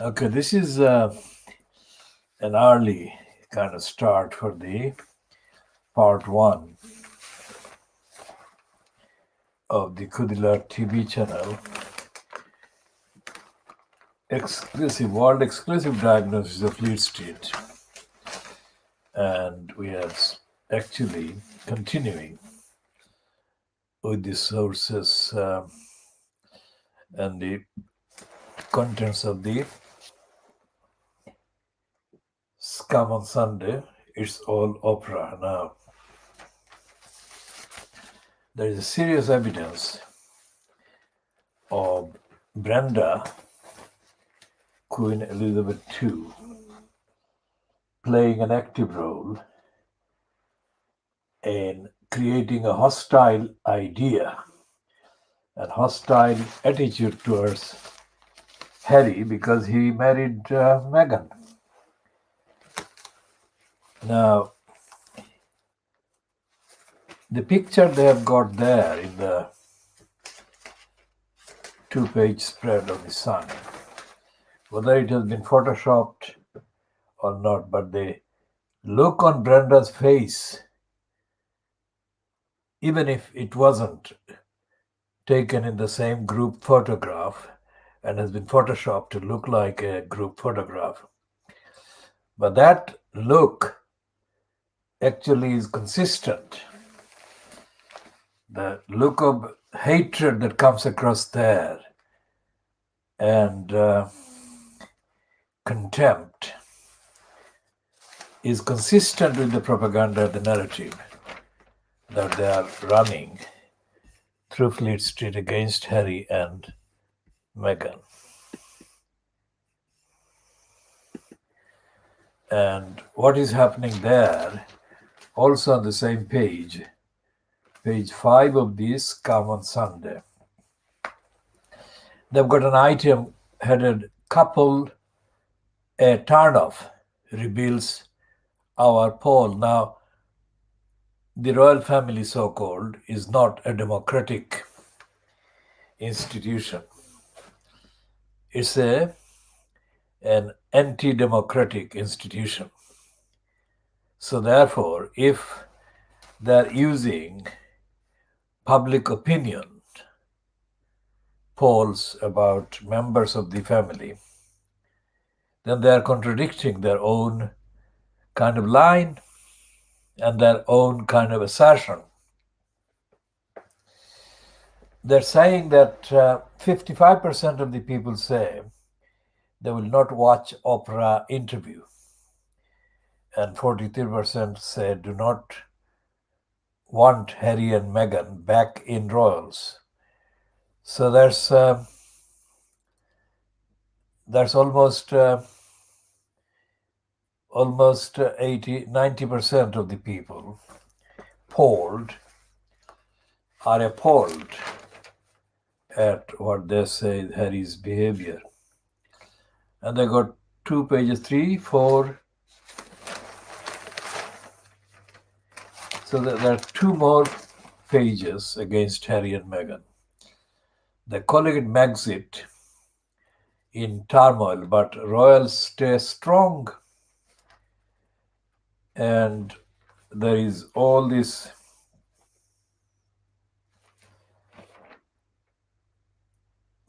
Okay, this is an early kind of start for the part one of the KhoodeelaarTV Channel, world exclusive diagnosis of Fleet Street. And we are actually continuing with the sources and the contents of the Scum on Sunday. It's all opera now. There is serious evidence of Brenda, Queen Elizabeth II, playing an active role in creating a hostile idea and hostile attitude towards Harry because he married Meghan. Now, the picture they have got there in the two-page spread of the Sun, whether it has been photoshopped or not, but the look on Brenda's face, even if it wasn't taken in the same group photograph and has been photoshopped to look like a group photograph, but that look actually is consistent. The look of hatred that comes across there and contempt is consistent with the propaganda, the narrative that they are running through Fleet Street against Harry and Meghan. And what is happening there, also on the same page 5 of this Scum on Sunday. They've got an item headed "Couple a Turnoff reveals our poll." Now, the royal family, so-called, is not a democratic institution. It's an anti-democratic institution. So therefore, if they're using public opinion polls about members of the family, then they are contradicting their own kind of line and their own kind of assertion. They're saying that 55% of the people say they will not watch Oprah interview, and 43% say do not want Harry and Meghan back in royals. So there's almost 90% of the people polled are appalled at what they say Harry's behavior. And they got 2 pages, 3, 4. So there are 2 more pages against Harry and Meghan. They're calling it Megxit, in turmoil, but royals stay strong. And there is all this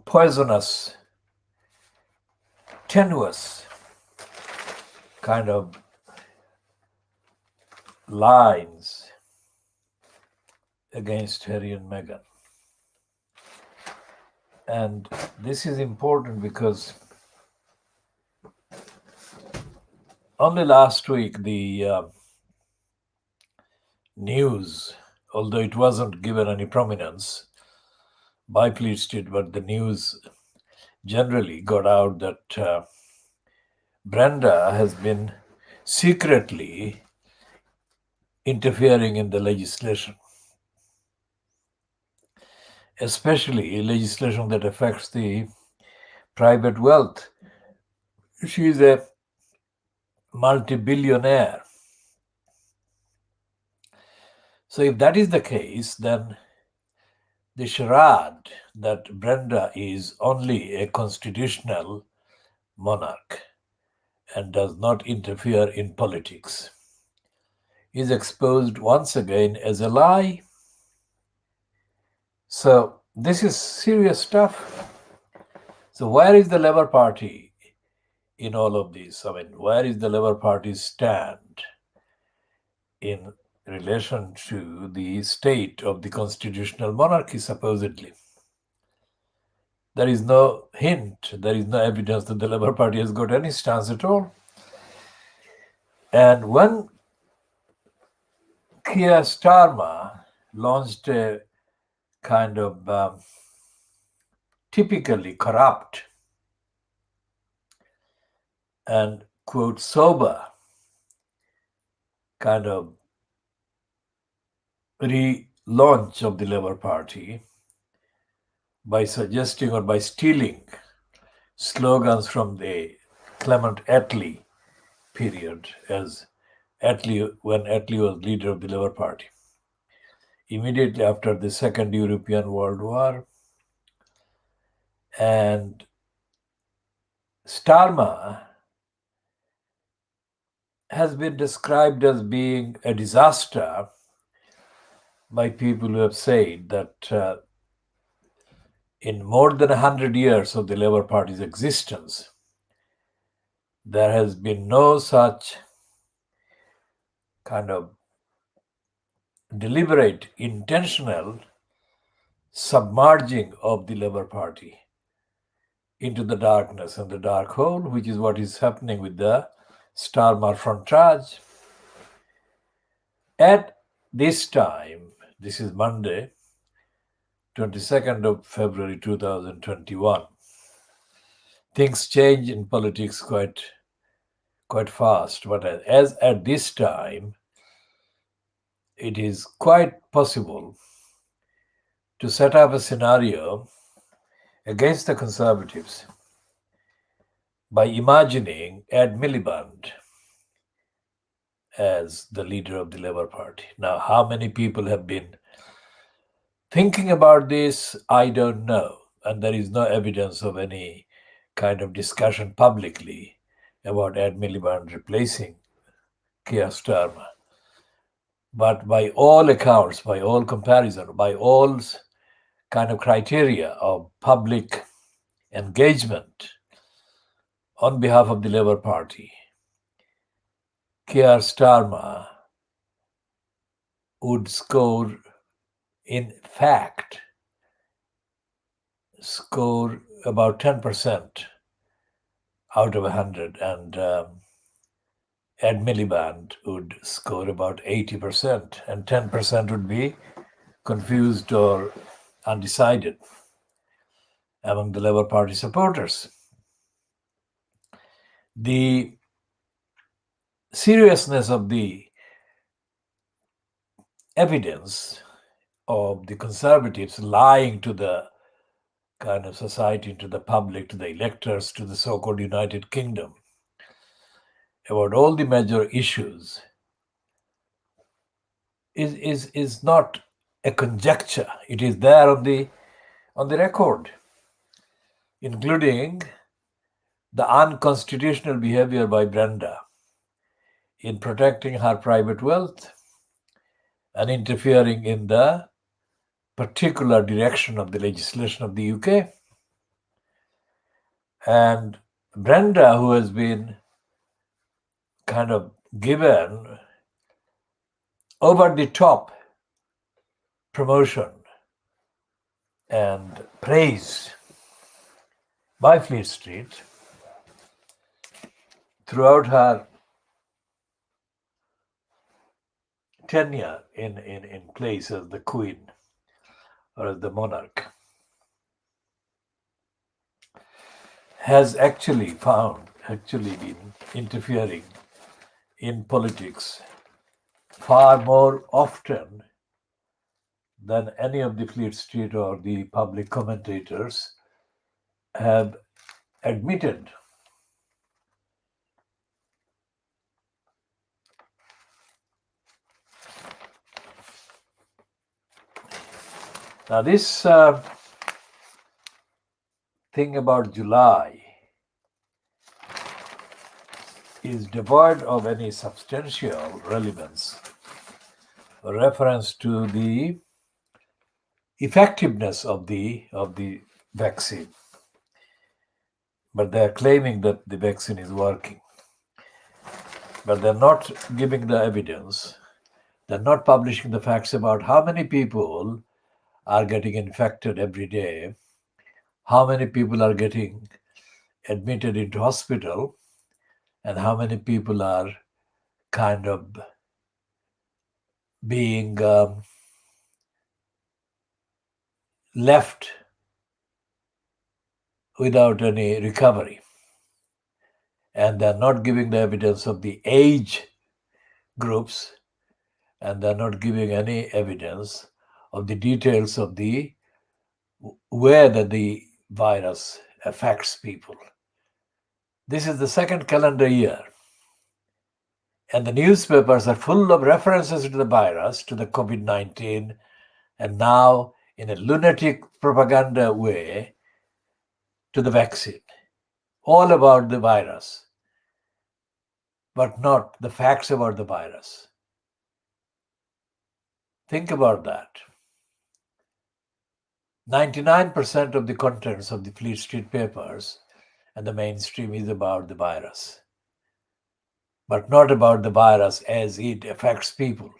poisonous, tenuous kind of lines against Harry and Meghan. And this is important because only last week the news, although it wasn't given any prominence by Fleet Street, but the news generally got out that Brenda has been secretly interfering in the legislation, especially legislation that affects the private wealth. She is a multi-billionaire. So if that is the case, then the charade that Brenda is only a constitutional monarch and does not interfere in politics is exposed once again as a lie. So this is serious stuff. So where is the Labour Party in all of this? I mean, where is the Labour Party's stand in relation to the state of the constitutional monarchy, supposedly? There is no hint, there is no evidence that the Labour Party has got any stance at all. And when Keir Starmer launched a kind of typically corrupt and, quote, sober kind of relaunch of the Labour Party by suggesting or by stealing slogans from the Clement Attlee period, as when Attlee was leader of the Labour Party, immediately after the Second European World War. And Starmer has been described as being a disaster by people who have said that in more than 100 years of the Labour Party's existence, there has been no such kind of deliberate, intentional submerging of the Labour Party into the darkness and the dark hole, which is what is happening with the Starmer frontage. At this time, this is Monday, 22nd of February 2021. Things change in politics quite fast, but as at this time, it is quite possible to set up a scenario against the Conservatives by imagining Ed Miliband as the leader of the Labour Party. Now, how many people have been thinking about this, I don't know. And there is no evidence of any kind of discussion publicly about Ed Miliband replacing Keir Starmer. But by all accounts, by all comparison, by all kind of criteria of public engagement on behalf of the Labour Party, Keir Starmer would score, in fact, about 10% out of 100, and Ed Miliband would score about 80%, and 10% would be confused or undecided among the Labour Party supporters. The seriousness of the evidence of the Conservatives lying to the kind of society, to the public, to the electors, to the so-called United Kingdom about all the major issues is not a conjecture. It is there on the record, including the unconstitutional behavior by Brenda in protecting her private wealth and interfering in the particular direction of the legislation of the UK. And Brenda, who has been kind of given over the top promotion and praise by Fleet Street throughout her tenure in place as the Queen or as the monarch, has actually been interfering in politics far more often than any of the Fleet Street or the public commentators have admitted. Now, this thing about July is devoid of any substantial relevance or reference to the effectiveness of the vaccine. But they are claiming that the vaccine is working. But they're not giving the evidence. They're not publishing the facts about how many people are getting infected every day, how many people are getting admitted into hospital, and how many people are kind of being left without any recovery. And they're not giving the evidence of the age groups, and they're not giving any evidence of the details of the where the virus affects people. This is the second calendar year, and the newspapers are full of references to the virus, to the COVID-19, and now in a lunatic propaganda way to the vaccine. All about the virus, but not the facts about the virus. Think about that. 99% of the contents of the Fleet Street papers and the mainstream is about the virus, but not about the virus as it affects people,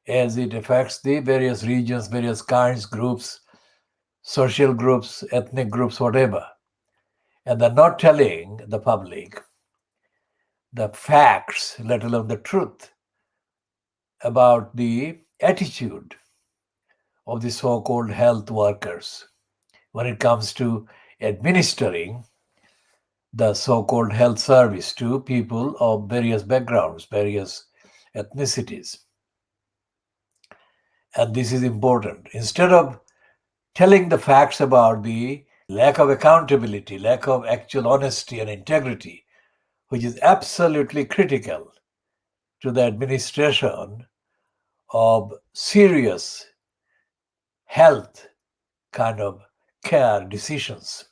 as it affects the various regions, various kinds, groups, social groups, ethnic groups, whatever. And they're not telling the public the facts, let alone the truth, about the attitude of the so-called health workers when it comes to administering the so-called health service to people of various backgrounds, various ethnicities. And this is important. Instead of telling the facts about the lack of accountability, lack of actual honesty and integrity, which is absolutely critical to the administration of serious health kind of care decisions.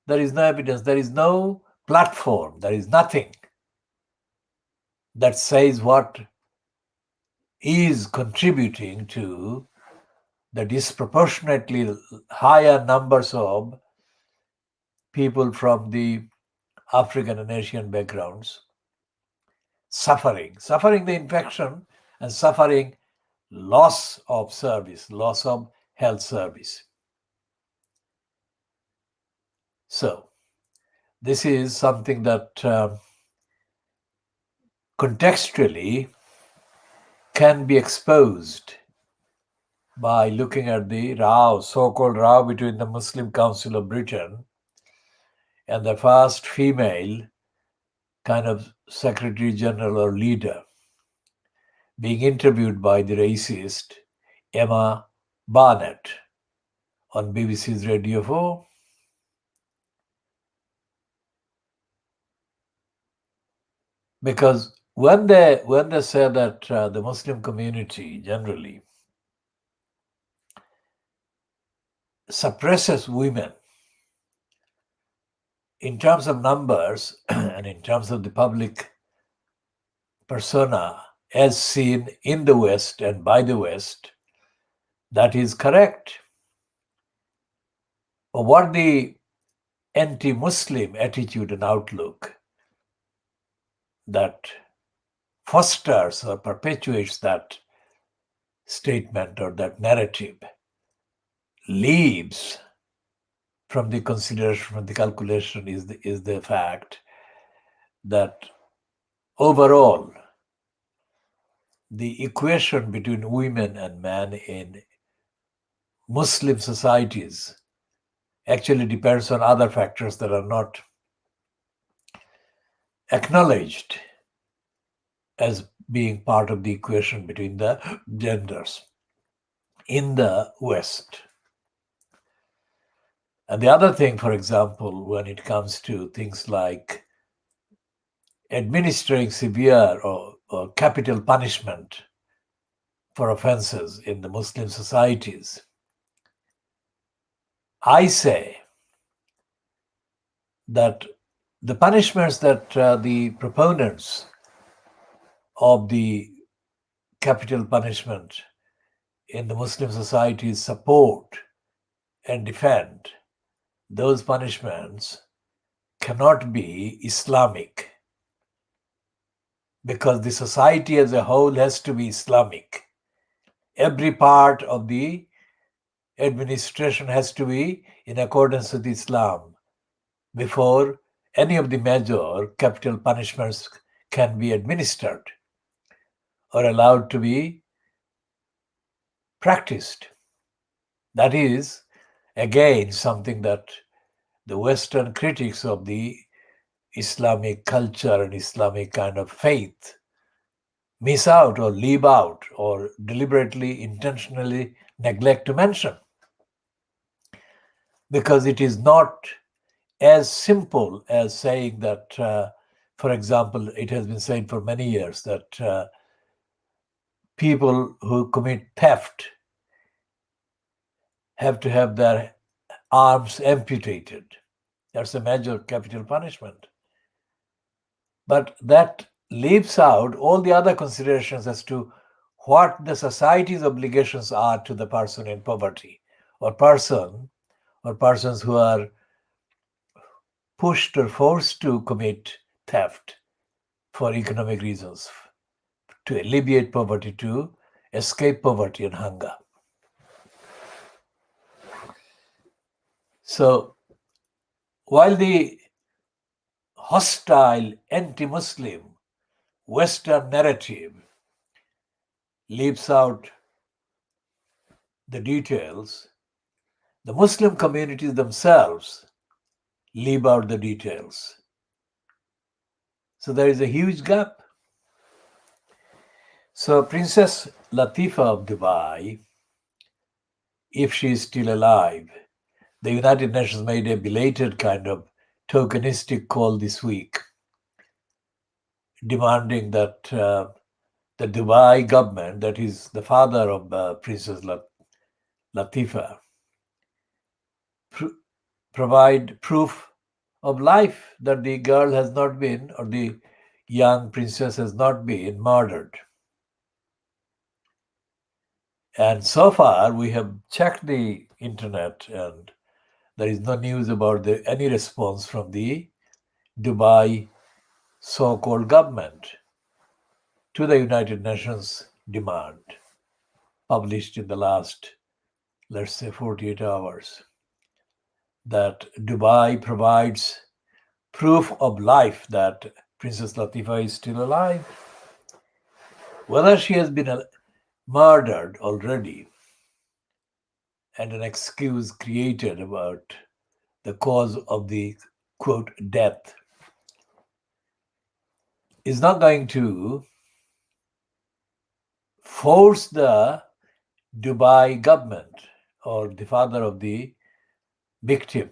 There is no evidence, there is no platform, there is nothing that says what is contributing to the disproportionately higher numbers of people from the African and Asian backgrounds suffering the infection and suffering loss of service, loss of health service. So, this is something that contextually can be exposed by looking at the row, so-called row between the Muslim Council of Britain and the first female kind of Secretary General or leader being interviewed by the racist Emma Barnett on BBC's Radio 4. Because when they say that the Muslim community generally suppresses women in terms of numbers and in terms of the public persona as seen in the West and by the West, that is correct. Or what the anti-Muslim attitude and outlook that fosters or perpetuates that statement or that narrative leaves from the consideration, from the calculation is the fact that overall the equation between women and men in Muslim societies actually depends on other factors that are not acknowledged as being part of the equation between the genders in the West. And the other thing, for example, when it comes to things like administering severe or capital punishment for offenses in the Muslim societies, I say that The punishments that the proponents of the capital punishment in the Muslim societies support and defend, those punishments cannot be Islamic, because the society as a whole has to be Islamic. Every part of the administration has to be in accordance with Islam before any of the major capital punishments can be administered or allowed to be practiced. That is, again, something that the Western critics of the Islamic culture and Islamic kind of faith miss out or leave out or deliberately, intentionally neglect to mention. Because it is not as simple as saying that, for example, it has been said for many years that people who commit theft have to have their arms amputated. That's a major capital punishment. But that leaves out all the other considerations as to what the society's obligations are to the person in poverty or persons who are pushed or forced to commit theft for economic reasons, to alleviate poverty, to escape poverty and hunger. So while the hostile anti-Muslim Western narrative leaves out the details, the Muslim communities themselves leave out the details. So there is a huge gap. So Princess Latifa of Dubai, if she is still alive, the United Nations made a belated kind of tokenistic call this week, demanding that the Dubai government, that is the father of Princess Latifa, provide proof of life that the girl has not been, or the young princess has not been murdered. And so far, we have checked the internet and there is no news about any response from the Dubai so-called government to the United Nations demand published in the last, let's say, 48 hours, that Dubai provides proof of life that Princess Latifa is still alive. Whether she has been murdered already and an excuse created about the cause of the, quote, death is not going to force the Dubai government or the father of the victim,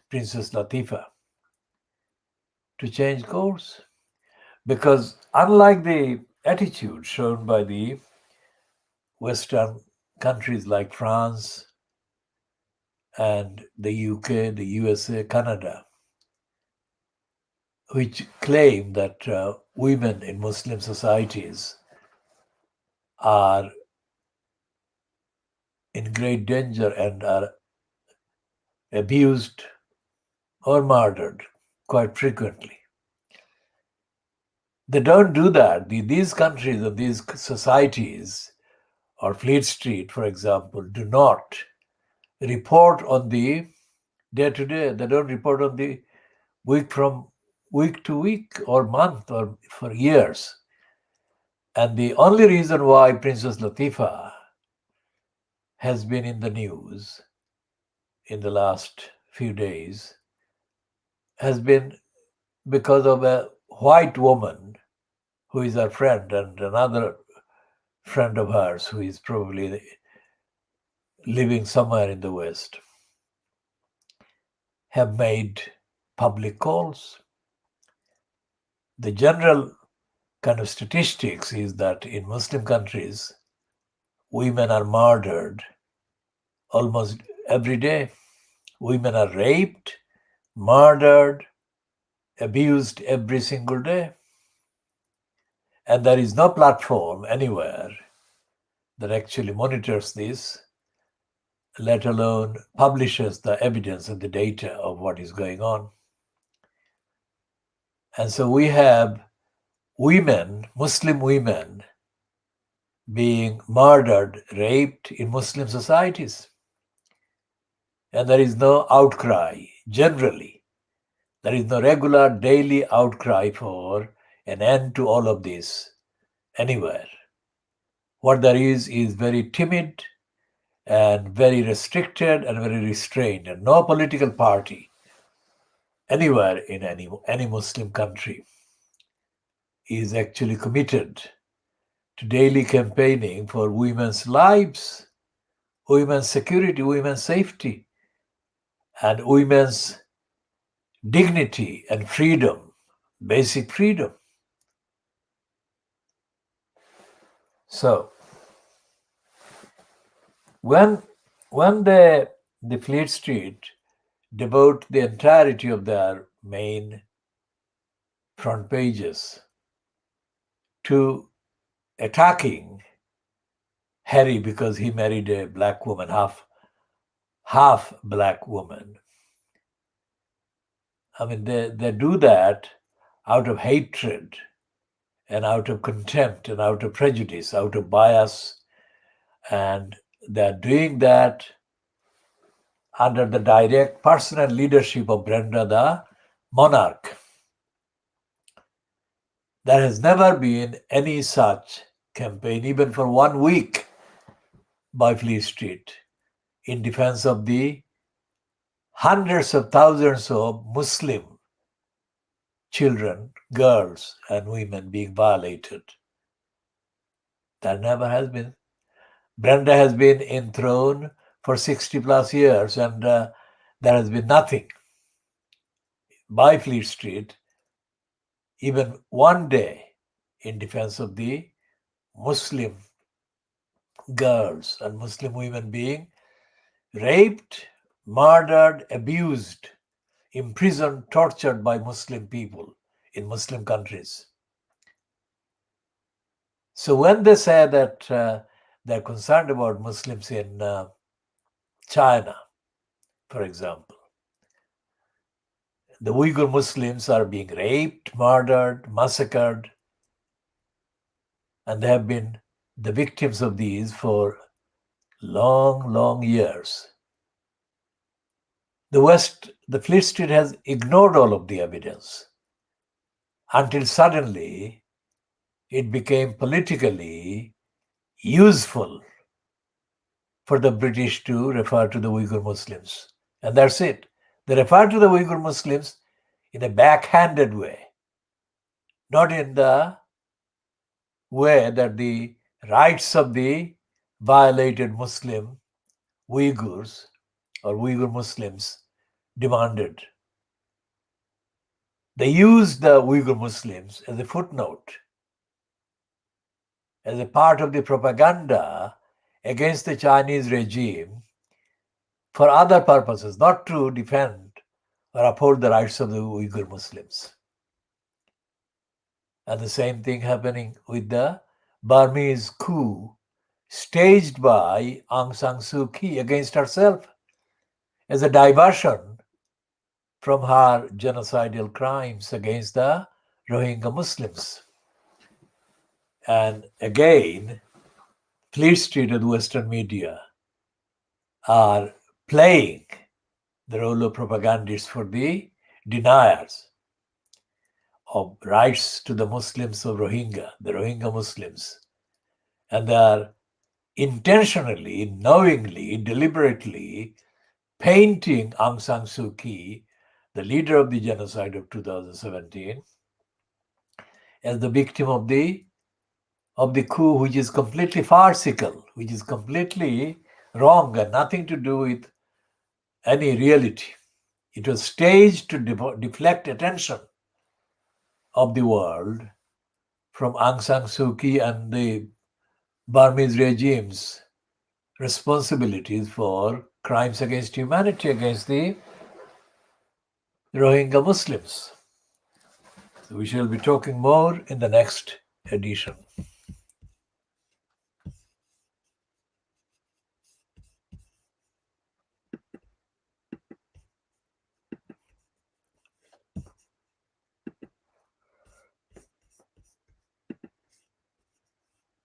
Princess Latifa, to change course. Because unlike the attitude shown by the Western countries like France and the UK, the USA, Canada, which claim that women in Muslim societies are in great danger and are abused or murdered quite frequently. They don't do that. These countries or these societies, or Fleet Street, for example, do not report on the day-to-day. They don't report on the week from week to week or month or for years. And the only reason why Princess Latifa has been in the news in the last few days has been because of a white woman who is her friend and another friend of hers who is probably living somewhere in the West have made public calls. The general kind of statistics is that in Muslim countries, women are murdered almost every day. Women are raped, murdered, abused every single day. And there is no platform anywhere that actually monitors this, let alone publishes the evidence and the data of what is going on. And so we have women, Muslim women, being murdered, raped in Muslim societies. And there is no outcry, generally. There is no regular daily outcry for an end to all of this anywhere. What there is very timid and very restricted and very restrained, and no political party anywhere in any Muslim country is actually committed to daily campaigning for women's lives, women's security, women's safety, and women's dignity and freedom, basic freedom. So when the Fleet Street devote the entirety of their main front pages to attacking Harry because he married a black woman, half black woman. I mean, they do that out of hatred and out of contempt and out of prejudice, out of bias. And they're doing that under the direct personal leadership of Brenda the monarch. There has never been any such campaign, even for 1 week, by Fleet Street in defense of the hundreds of thousands of Muslim children, girls, and women being violated. That never has been. Brenda has been enthroned for 60 plus years, and there has been nothing by Fleet Street, even one day, in defense of the Muslim girls and Muslim women being raped, murdered, abused, imprisoned, tortured by Muslim people in Muslim countries. So when they say that they're concerned about Muslims in China, for example, the Uyghur Muslims are being raped, murdered, massacred, and they have been the victims of these for long, long years. The West, the Fleet Street has ignored all of the evidence until suddenly it became politically useful for the British to refer to the Uyghur Muslims. And that's it. They refer to the Uyghur Muslims in a backhanded way, not in the way that the rights of the violated Muslim Uyghurs or Uyghur Muslims demanded. They used the Uyghur Muslims as a footnote, as a part of the propaganda against the Chinese regime for other purposes, not to defend or uphold the rights of the Uyghur Muslims. And the same thing happening with the Burmese coup staged by Aung San Suu Kyi against herself as a diversion from her genocidal crimes against the Rohingya Muslims. And again, Fleet Street and Western media are playing the role of propagandists for the deniers of rights to the Muslims of Rohingya, the Rohingya Muslims. And they are intentionally, knowingly, deliberately painting Aung San Suu Kyi, the leader of the genocide of 2017, as the victim of the coup, which is completely farcical, which is completely wrong and nothing to do with any reality. It was staged to deflect attention of the world from Aung San Suu Kyi and the Burmese regime's responsibilities for crimes against humanity against the Rohingya Muslims. We shall be talking more in the next edition.